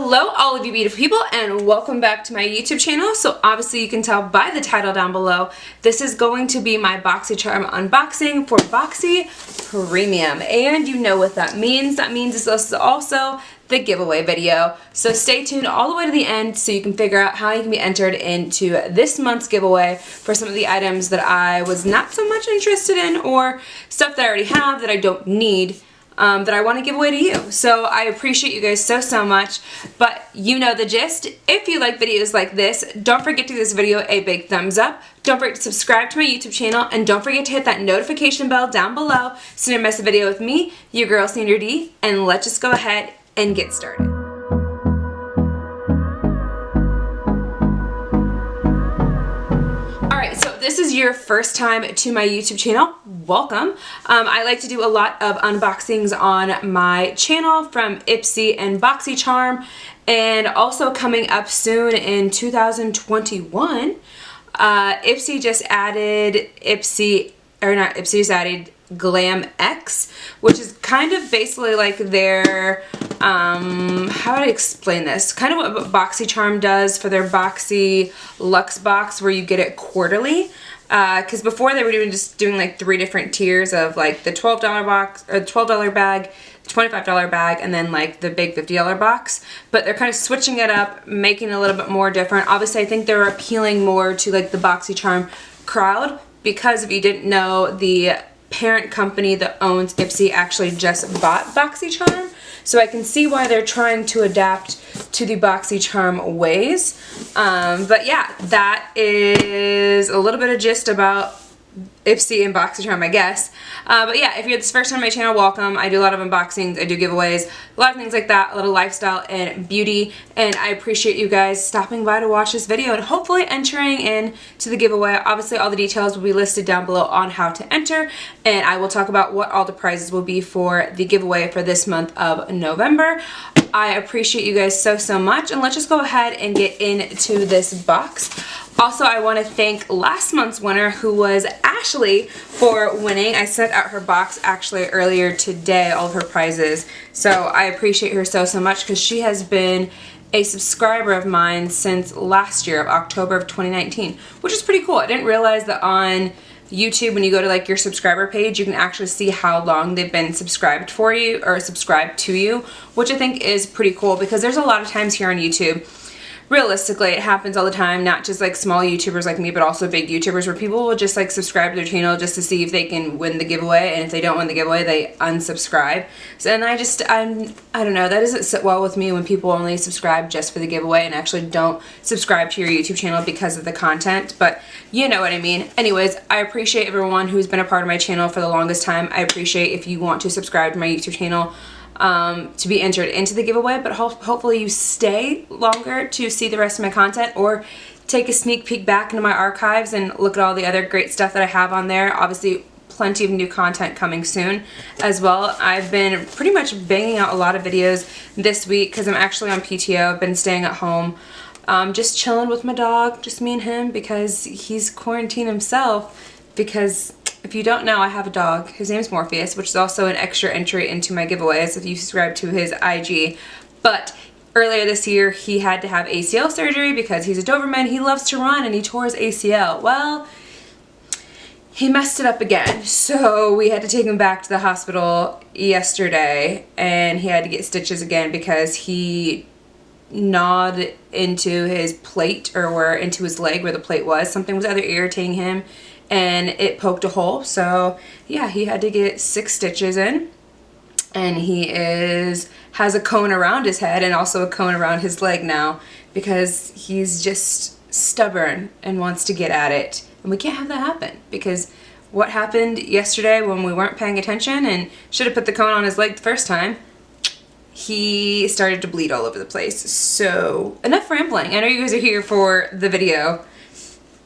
Hello all of you beautiful people and welcome back to my YouTube channel. So obviously you can tell by the title down below, this is going to be my BoxyCharm unboxing for Boxy Premium. And you know what that means. That means this is also the giveaway video. So stay tuned all the way to the end so you can figure out how you can be entered into this month's giveaway for some of the items that I was not so much interested in or stuff that I already have that I don't need. That I want to give away to you. So I appreciate you guys so much, but you know the gist. If you like videos like this, don't forget to give this video a big thumbs up. Don't forget to subscribe to my YouTube channel, and don't forget to hit that notification bell down below so you don't miss a video with me, your girl Sandra D, and let's just go ahead and get started. Alright, so if this is your first time to my YouTube channel, welcome. I like to do a lot of unboxings on my channel from Ipsy and BoxyCharm, and also coming up soon in 2021, Ipsy just added Glam X, which is kind of basically like their, how do I explain this? Kind of what BoxyCharm does for their Boxy Luxe box, where you get it quarterly. Because before they were just doing like 3 different tiers of like the $12 box, or the $12 bag, the $25 bag, and then like the big $50 box. But they're kind of switching it up, making it a little bit more different. Obviously, I think they're appealing more to like the BoxyCharm crowd, because if you didn't know, the parent company that owns Ipsy actually just bought BoxyCharm. So I can see why they're trying to adapt to the BoxyCharm ways. But yeah, that is a little bit of gist about Ipsy and BoxyCharm, I guess. But yeah, if you're this first time on my channel, welcome. I do a lot of unboxings, I do giveaways, a lot of things like that, a little lifestyle and beauty, and I appreciate you guys stopping by to watch this video and hopefully entering in to the giveaway. Obviously, all the details will be listed down below on how to enter, and I will talk about what all the prizes will be for the giveaway for this month of November. I appreciate you guys so much, and let's just go ahead and get into this box. Also, I want to thank last month's winner, who was Ashley, for winning. I sent out her box actually earlier today, all of her prizes. So I appreciate her so much, because she has been a subscriber of mine since last year, of October of 2019, which is pretty cool. I didn't realize that on YouTube, when you go to like your subscriber page, you can actually see how long they've been subscribed for you, or subscribed to you, which I think is pretty cool, because there's a lot of times here on YouTube, realistically, it happens all the time, not just like small YouTubers like me, but also big YouTubers, where people will just like subscribe to their channel just to see if they can win the giveaway, and if they don't win the giveaway, they unsubscribe. So, and I don't know, that doesn't sit well with me when people only subscribe just for the giveaway and actually don't subscribe to your YouTube channel because of the content, but you know what I mean. Anyways, I appreciate everyone who's been a part of my channel for the longest time. I appreciate if you want to subscribe to my YouTube channel to be entered into the giveaway, but hopefully you stay longer to see the rest of my content, or take a sneak peek back into my archives and look at all the other great stuff that I have on there. Obviously, plenty of new content coming soon as well. I've been pretty much banging out a lot of videos this week because I'm actually on PTO. I've been staying at home, just chilling with my dog, just me and him, because he's quarantined himself. Because if you don't know, I have a dog. His name's Morpheus, which is also an extra entry into my giveaways if you subscribe to his IG. But earlier this year, he had to have ACL surgery because he's a Doberman. He loves to run, and he tore his ACL. Well, he messed it up again. So we had to take him back to the hospital yesterday, and he had to get stitches again because he gnawed into his plate, or into his leg where the plate was. Something was either irritating him, and it poked a hole. So yeah, he had to get 6 stitches in, and he has a cone around his head and also a cone around his leg now, because he's just stubborn and wants to get at it, and we can't have that happen. Because what happened yesterday when we weren't paying attention and should have put the cone on his leg the first time, he started to bleed all over the place. So enough rambling. I know you guys are here for the video,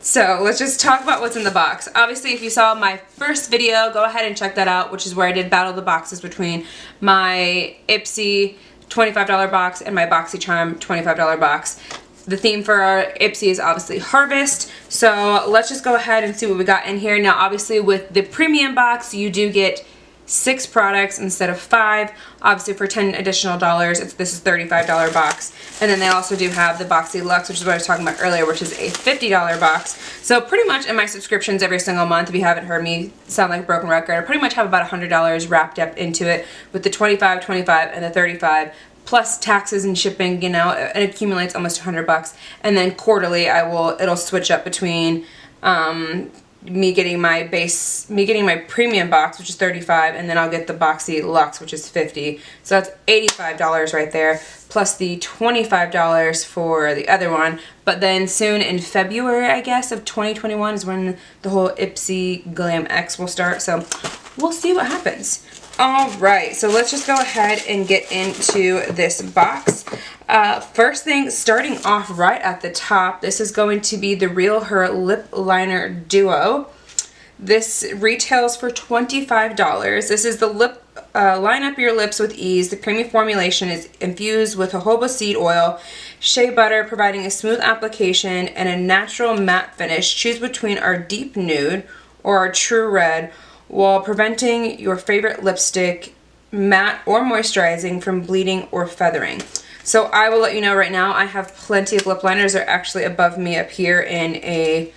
so let's just talk about what's in the box. Obviously, if you saw my first video, go ahead and check that out, which is where I did battle the boxes between my Ipsy $25 box and my BoxyCharm $25 box. The theme for our Ipsy is obviously Harvest, so let's just go ahead and see what we got in here. Now, obviously, with the premium box, you do get 6 products instead of 5. Obviously for $10 additional, this is $35 box. And then they also do have the Boxy Luxe, which is what I was talking about earlier, which is a $50 box. So pretty much in my subscriptions every single month, if you haven't heard me sound like a broken record, I pretty much have about $100 wrapped up into it with the 25, 25, and the 35. Plus taxes and shipping, you know, it accumulates almost 100 bucks. And then quarterly, it'll switch up between me getting my premium box, which is 35, and then I'll get the Boxy Luxe, which is 50. So that's $85 right there, plus the $25 for the other one. But then soon in February, I guess, of 2021 is when the whole Ipsy Glam X will start. So we'll see what happens. Alright, so let's just go ahead and get into this box. First thing, starting off right at the top, this is going to be the Real Her Lip Liner Duo. This retails for $25. This is the lip, line up your lips with ease. The creamy formulation is infused with jojoba seed oil, shea butter, providing a smooth application and a natural matte finish. Choose between our deep nude or our true red, while preventing your favorite lipstick, matte or moisturizing, from bleeding or feathering. So I will let you know right now, I have plenty of lip liners. They're actually above me up here in a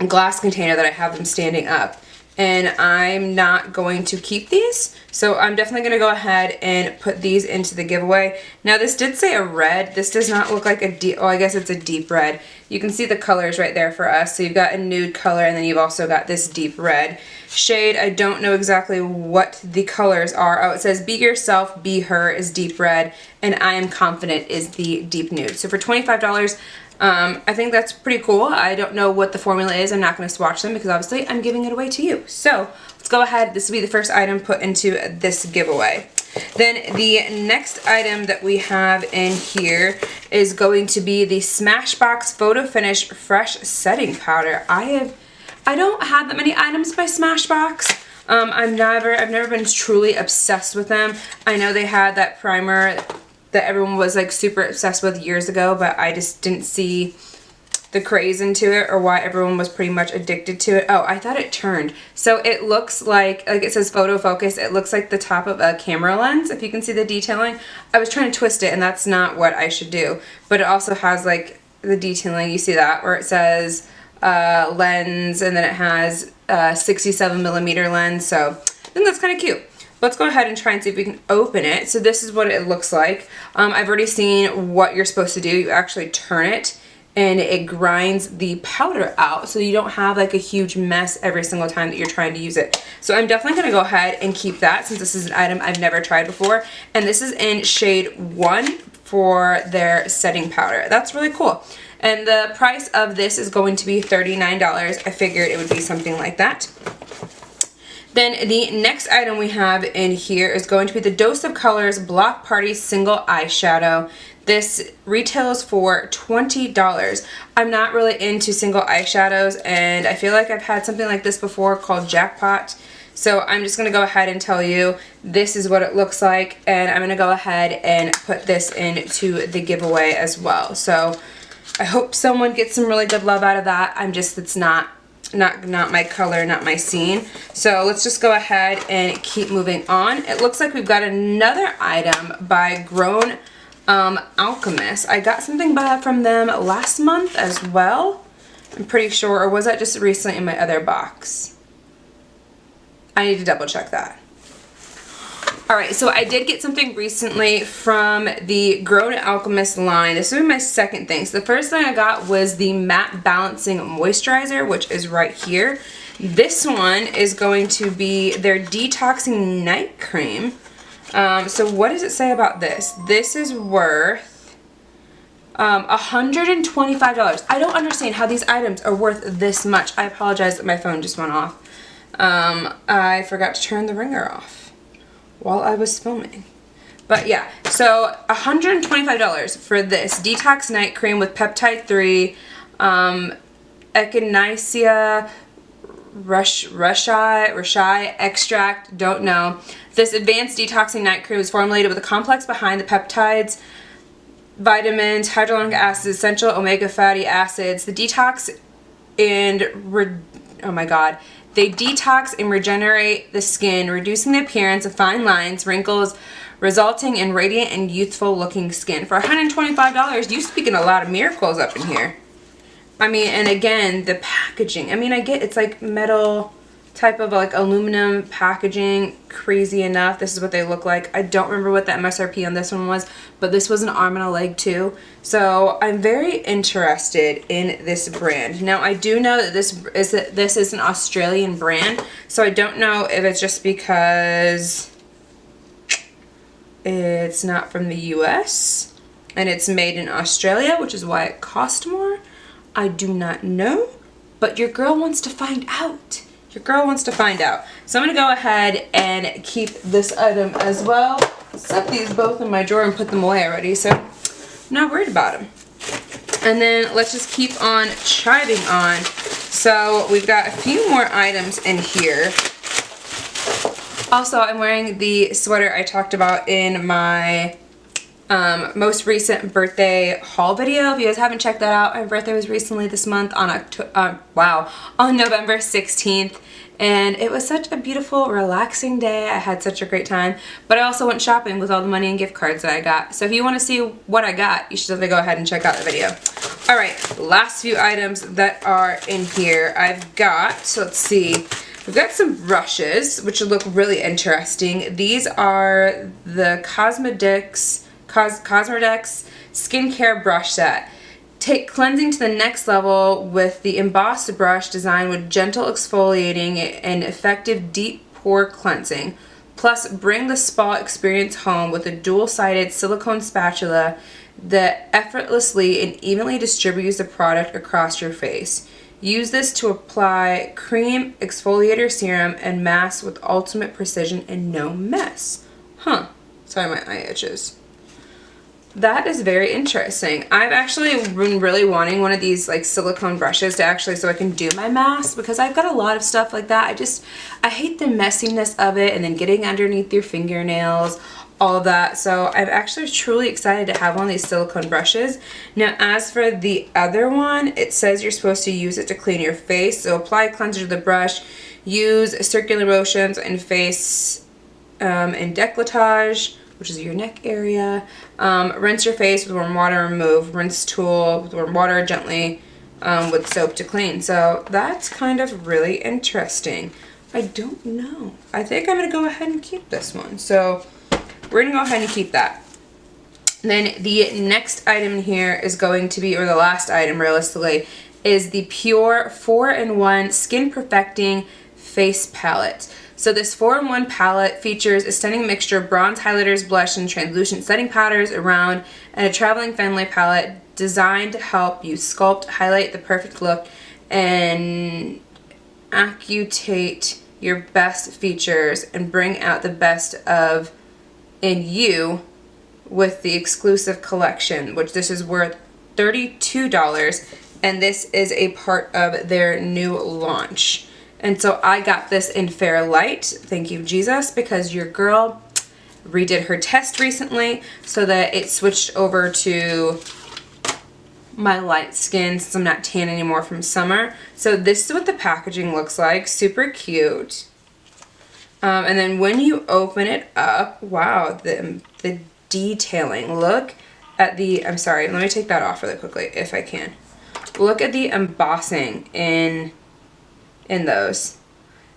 glass container that I have them standing up. And I'm not going to keep these, so I'm definitely going to go ahead and put these into the giveaway. Now this did say a red. This does not look like a deep, oh I guess it's a deep red. You can see the colors right there for us. So you've got a nude color and then you've also got this deep red shade. I don't know exactly what the colors are. Oh, it says Be Yourself, Be Her is deep red, and I Am Confident is the deep nude. So for $25, I think that's pretty cool. I don't know what the formula is. I'm not going to swatch them because obviously I'm giving it away to you. So let's go ahead. This will be the first item put into this giveaway. Then the next item that we have in here is going to be the Smashbox Photo Finish Fresh Setting Powder. I don't have that many items by Smashbox. I've never been truly obsessed with them. I know they had that primer that everyone was like super obsessed with years ago, but I just didn't see the craze into it or why everyone was pretty much addicted to it. Oh, I thought it turned. So it looks like it says photo focus, it looks like the top of a camera lens, if you can see the detailing. I was trying to twist it and that's not what I should do. But it also has like the detailing, you see that, where it says lens and then it has 67mm lens, so I think that's kind of cute. Let's go ahead and try and see if we can open it. So this is what it looks like. I've already seen what you're supposed to do. You actually turn it and it grinds the powder out so you don't have like a huge mess every single time that you're trying to use it. So I'm definitely going to go ahead and keep that since this is an item I've never tried before. And this is in shade 1 for their setting powder. That's really cool. And the price of this is going to be $39. I figured it would be something like that. Then the next item we have in here is going to be the Dose of Colors Block Party Single Eyeshadow. This retails for $20. I'm not really into single eyeshadows and I feel like I've had something like this before called Jackpot. So I'm just going to go ahead and tell you this is what it looks like, and I'm going to go ahead and put this into the giveaway as well. So I hope someone gets some really good love out of that. it's not my color, not my scene. So let's just go ahead and keep moving on. It looks like we've got another item by Grown Alchemist. I got something from them last month as well, I'm pretty sure, or was that just recently in my other box? I need to double check that. Alright, so I did get something recently from the Grown Alchemist line. This will be my second thing. So the first thing I got was the Matte Balancing Moisturizer, which is right here. This one is going to be their Detoxing Night Cream. So what does it say about this? This is worth $125. I don't understand how these items are worth this much. I apologize that my phone just went off. I forgot to turn the ringer off while I was filming. But yeah, so $125 for this Detox Night Cream with Peptide 3, Echinacea Reishi extract, don't know. This advanced detoxing night cream is formulated with a complex behind the peptides, vitamins, hyaluronic acids, essential omega fatty acids. The detox and They detox and regenerate the skin, reducing the appearance of fine lines, wrinkles, resulting in radiant and youthful looking skin. For $125, you speaking a lot of miracles up in here. I mean, and again, the packaging. I mean, I get it's like metal type of like aluminum packaging, crazy enough. This is what they look like. I don't remember what the MSRP on this one was, but this was an arm and a leg too. So I'm very interested in this brand. Now I do know that this is an Australian brand, so I don't know if it's just because it's not from the US and it's made in Australia, which is why it cost more. I do not know, but your girl wants to find out. Your girl wants to find out. So I'm going to go ahead and keep this item as well. Set these both in my drawer and put them away already, so I'm not worried about them. And then let's just keep on chiving on. So we've got a few more items in here. Also, I'm wearing the sweater I talked about in my most recent birthday haul video. If you guys haven't checked that out, my birthday was recently this month on on November 16th, and it was such a beautiful, relaxing day. I had such a great time, but I also went shopping with all the money and gift cards that I got. So if you want to see what I got, you should definitely go ahead and check out the video. All right, last few items that are in here. I've got, so let's see. We've got some brushes, which look really interesting. These are the Cosmodex skincare brush set. Take cleansing to the next level with the embossed brush designed with gentle exfoliating and effective deep pore cleansing. Plus, bring the spa experience home with a dual-sided silicone spatula that effortlessly and evenly distributes the product across your face. Use this to apply cream, exfoliator serum, and mask with ultimate precision and no mess. Huh. Sorry, my eye itches. That is very interesting. I've actually been really wanting one of these like silicone brushes to actually, so I can do my mask, because I've got a lot of stuff like that. I hate the messiness of it and then getting underneath your fingernails, all of that. So I'm actually truly excited to have one of these silicone brushes. Now, as for the other one, it says you're supposed to use it to clean your face. So apply a cleanser to the brush, use circular motions and face and décolletage, which is your neck area. Rinse your face with warm water, remove rinse tool with warm water gently with soap to clean. So that's kind of really interesting. I don't know. I think I'm gonna go ahead and keep this one. So we're gonna go ahead and keep that. And then the next item in here is going to be, or the last item realistically, is the Pure 4-in-1 Skin Perfecting Face Palette. So this 4-in-1 palette features a stunning mixture of bronze highlighters, blush, and translucent setting powders around, and a traveling family palette designed to help you sculpt, highlight the perfect look, and accentuate your best features and bring out the best of in you with the exclusive collection, which this is worth $32, and this is a part of their new launch. And so I got this in Fair Light, thank you Jesus, because your girl redid her test recently so that it switched over to my light skin since I'm not tan anymore from summer. So this is what the packaging looks like, super cute. And then when you open it up, wow, the detailing. Look at the, I'm sorry, let me take that off really quickly if I can. Look at the embossing in those,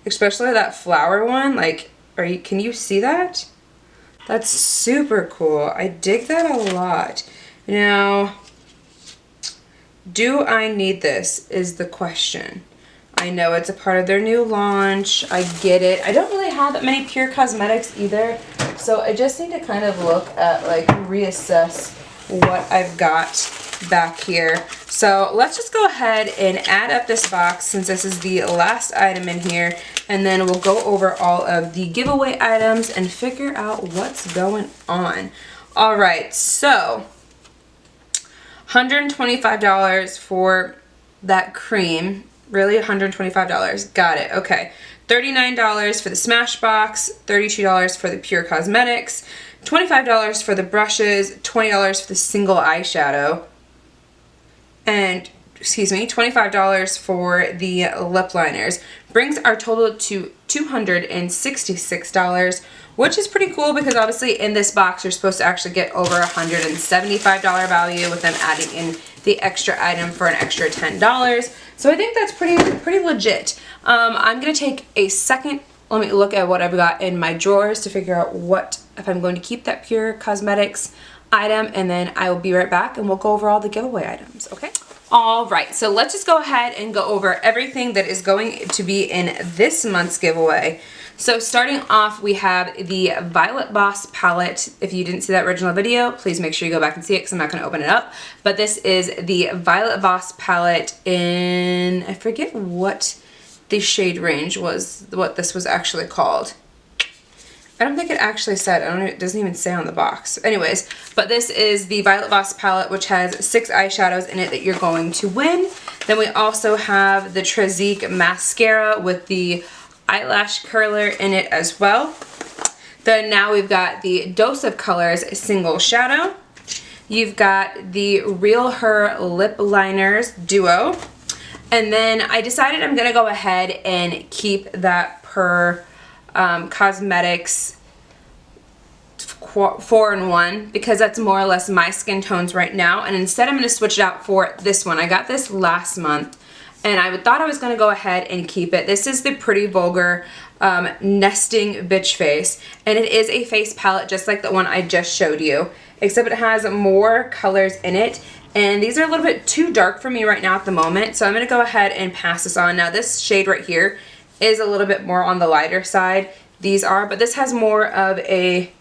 especially that flower one. Like, can you see that? That's super cool. I dig that a lot. Now, do I need this is the question. I know it's a part of their new launch. I get it. I don't really have that many Pure Cosmetics either, so I just need to kind of look at, like, reassess what I've got back here. So let's just go ahead and add up this box since this is the last item in here, and then we'll go over all of the giveaway items and figure out what's going on. All right, so $125 for that cream. Really, $125. Got it. Okay. $39 for the Smashbox, $32 for the Pure Cosmetics, $25 for the brushes, $20 for the single eyeshadow, and excuse me, $25 for the lip liners. Brings our total to $266, which is pretty cool because obviously in this box you're supposed to actually get over $175 value with them adding in the extra item for an extra $10. So I think that's pretty legit. I'm gonna take a second. Let me look at what I've got in my drawers to figure out if I'm going to keep that Pure Cosmetics item, and then I will be right back and we'll go over all the giveaway items, okay? All right, so let's just go ahead and go over everything that is going to be in this month's giveaway. So starting off, we have the Violet Boss palette. If you didn't see that original video, please make sure you go back and see it because I'm not going to open it up. But this is the Violet Boss palette in, I forget what the shade range was, what this was actually called. I don't think it actually said, it doesn't even say on the box. Anyways, but this is the Violet Boss palette, which has 6 eyeshadows in it that you're going to win. Then we also have the Trazique mascara with the eyelash curler in it as well. Then now we've got the Dose of Colors single shadow. You've got the Real Her lip liners duo. And then I decided I'm gonna go ahead and keep that Pure Cosmetics 4-in-1 because that's more or less my skin tones right now, and instead I'm going to switch it out for this one. I got this last month and I thought I was going to go ahead and keep it. This is the Pretty Vulgar Nesting Bitch Face, and it is a face palette just like the one I just showed you, except it has more colors in it, and these are a little bit too dark for me right now at the moment, so I'm going to go ahead and pass this on. Now this shade right here is a little bit more on the lighter side. These are, but this has more of a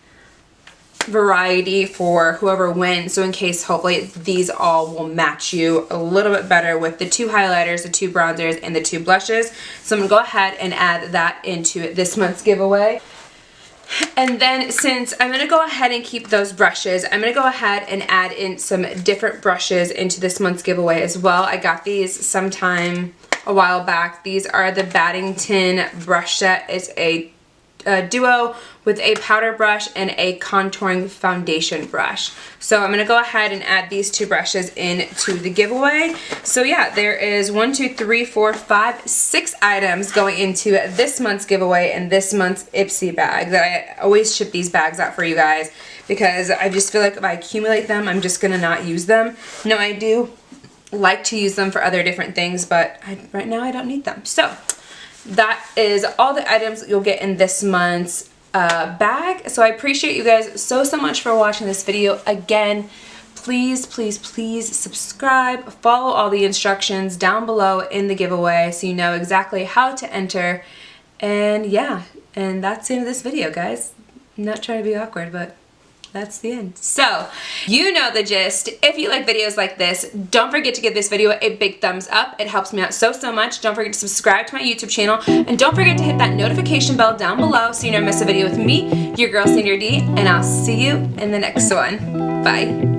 variety for whoever wins, so in case hopefully these all will match you a little bit better with the 2 highlighters, the 2 bronzers, and the 2 blushes. So I'm going to go ahead and add that into this month's giveaway. And then since I'm going to go ahead and keep those brushes, I'm going to go ahead and add in some different brushes into this month's giveaway as well. I got these sometime a while back. These are the Baddington brush set. It's a duo with a powder brush and a contouring foundation brush. So I'm going to go ahead and add these 2 brushes into the giveaway. So yeah, there is 6 items going into this month's giveaway and this month's Ipsy bag that I always ship these bags out for you guys because I just feel like if I accumulate them, I'm just going to not use them. No, I do like to use them for other different things, but right now I don't need them. So that is all the items you'll get in this month's bag. So I appreciate you guys so much for watching this video. Again, please subscribe, follow all the instructions down below in the giveaway so you know exactly how to enter. And yeah, and that's the end of this video, guys. I'm not trying to be awkward, but that's the end. So, you know the gist. If you like videos like this, don't forget to give this video a big thumbs up. It helps me out so much. Don't forget to subscribe to my YouTube channel. And don't forget to hit that notification bell down below so you never miss a video with me, your girl Senior D. And I'll see you in the next one. Bye.